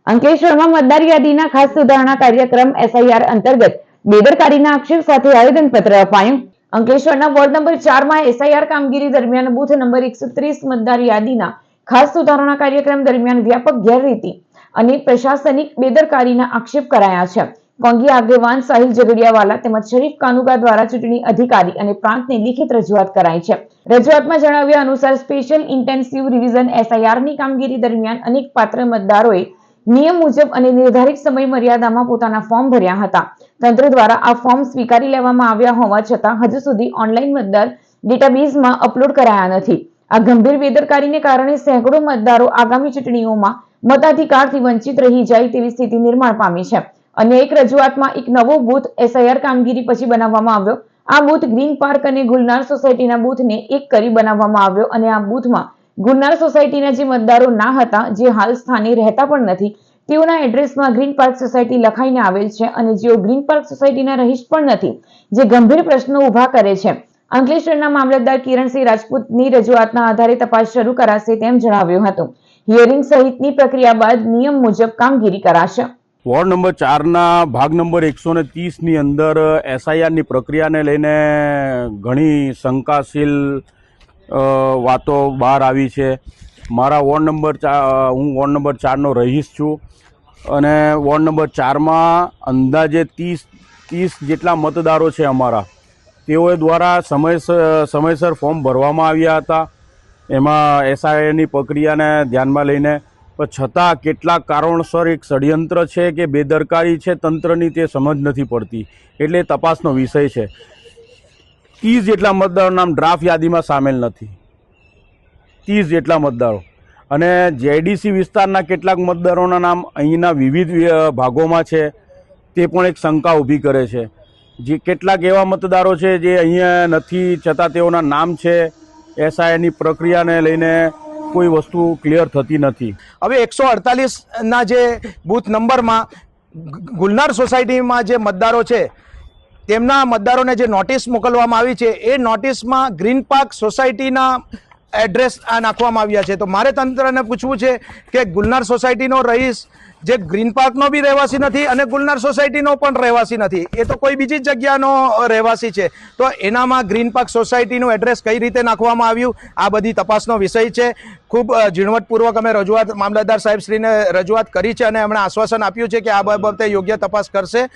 અંકલેશ્વરમાં મતદાર યાદીના ખાસ સુધારણા કાર્યક્રમ એસઆઈઆર અંતર્ગત બેદરકારીના આક્ષેપ સાથે આવેદનપત્ર અપાયું. અંકલેશ્વરના વોર્ડ નંબર 4 માં એસઆઈઆર કામગીરી દરમિયાન બૂથ નંબર 130 મતદાર યાદીના ખાસ સુધારણા કાર્યક્રમ દરમિયાન વ્યાપક ગેરરીતિ અને પ્રશાસનિક બેદરકારીના આક્ષેપ કરાયા છે. કોંગી આગેવાન સાહિલ ઝઘડિયાવાલા તેમજ શરીફ કાનુગા દ્વારા ચૂંટણી અધિકારી અને પ્રાંતને લિખિત રજૂઆત કરાઈ છે. રજૂઆતમાં જણાવ્યા અનુસાર સ્પેશિયલ ઇન્ટેન્સિવ રિવિઝન એસઆઈઆરની કામગીરી દરમિયાન અનેક પાત્ર મતદારોએ નિયમ મુજબ અને નિર્ધારિત સમય મર્યાદામાં પોતાના ફોર્મ ભર્યા હતા. તંત્ર દ્વારા આ ફોર્મ સ્વીકારી લેવામાં આવ્યા હોવા છતાં હજુ સુધી ઓનલાઈન મતદાર ડેટાબેઝમાં અપલોડ કરાયા નથી. આ ગંભીર બેદરકારીને કારણે સેંકડો મતદારો આગામી ચૂંટણીઓમાં મતાધિકારથી વંચિત રહી જાય તેવી સ્થિતિ નિર્માણ પામી છે. અન્ય એક રજૂઆતમાં એક નવો બૂથ એસઆઈઆર કામગીરી પછી બનાવવામાં આવ્યો. આ બૂથ ગ્રીન પાર્ક અને ગુલનાર સોસાયટીના બૂથને એક કરી બનાવવામાં આવ્યો અને આ બૂથમાં ગુલનાર સોસાયટીના જે મતદારો ના હતા, જે હાલ સ્થાને રહેતા પણ નથી, તેઓના એડ્રેસમાં ગ્રીન પાર્ક સોસાયટી લખાઈને આવેલ છે અને જેઓ ગ્રીન પાર્ક સોસાયટીના રહીશ પણ નથી, જે ગંભીર પ્રશ્નો ઉભા કરે છે. અંકલેશ્વરના મામલતદાર કિરણસિંહ રાજપૂતની રજૂઆતના આધારે તપાસ શરૂ કરાશે તેમ જણાવ્યું હતું. હિયરિંગ સહિતની પ્રક્રિયા બાદ નિયમ મુજબ કામગીરી કરાશે. વોર્ડ નંબર 4ના ભાગ નંબર 130ની અંદર એસઆઈઆરની પ્રક્રિયાને લઈને ઘણી શંકાશીલ વાતો બહાર આવી છે. મારા વોર્ડ નંબર 4, હું વોર્ડ નંબર 4નો રહીશ છું અને વોર્ડ નંબર 4માં અંદાજે 30 જેટલા મતદારો છે અમારા. તેઓ દ્વારા સમયસર ફોર્મ ભરવામાં આવ્યા હતા. એમાં એસઆઈઆરની પ્રક્રિયાને ધ્યાનમાં લઈને, પણ છતાં કેટલાક કારણોસર એક ષડયંત્ર છે કે બેદરકારી છે તંત્રની, તે સમજ નથી પડતી. એટલે તપાસનો વિષય છે. 30 જેટલા મતદારોના નામ ડ્રાફ્ટ યાદીમાં સામેલ નથી. 30 જેટલા મતદારો અને જેડીસી વિસ્તારના કેટલાક મતદારોના નામ અહીંના વિવિધ ભાગોમાં છે, તે પણ એક શંકા ઊભી કરે છે. જે કેટલાક એવા મતદારો છે જે અહીંયા નથી, છતાં તેઓના નામ છે. એસઆઈઆરની પ્રક્રિયાને લઈને કોઈ વસ્તુ ક્લિયર થતી નથી. હવે 148ના જે બૂથ નંબરમાં ગુલનાર સોસાયટીમાં જે મતદારો છે, તેમના મતદારોને જે નોટિસ મોકલવામાં આવી છે, એ નોટિસમાં ગ્રીન પાર્ક સોસાયટીના એડ્રેસ નાખવામાં આવ્યા છે. તો મારે તંત્રને પૂછવું છે કે ગુલનાર સોસાયટીનો રહીશ જે ગ્રીન પાર્કનો બી રહેવાસી નથી અને ગુલનાર સોસાયટીનો પણ રહેવાસી નથી, એ તો કોઈ બીજી જગ્યાનો રહેવાસી છે, તો એનામાં ગ્રીન પાર્ક સોસાયટીનું એડ્રેસ કઈ રીતે નાખવામાં આવ્યું, આ બધી તપાસનો વિષય છે. ખૂબ ઝીણવટપૂર્વક અમે મામલતદાર સાહેબશ્રીને રજૂઆત કરી છે અને એમણે આશ્વાસન આપ્યું છે કે આ બાબતે યોગ્ય તપાસ કરશે.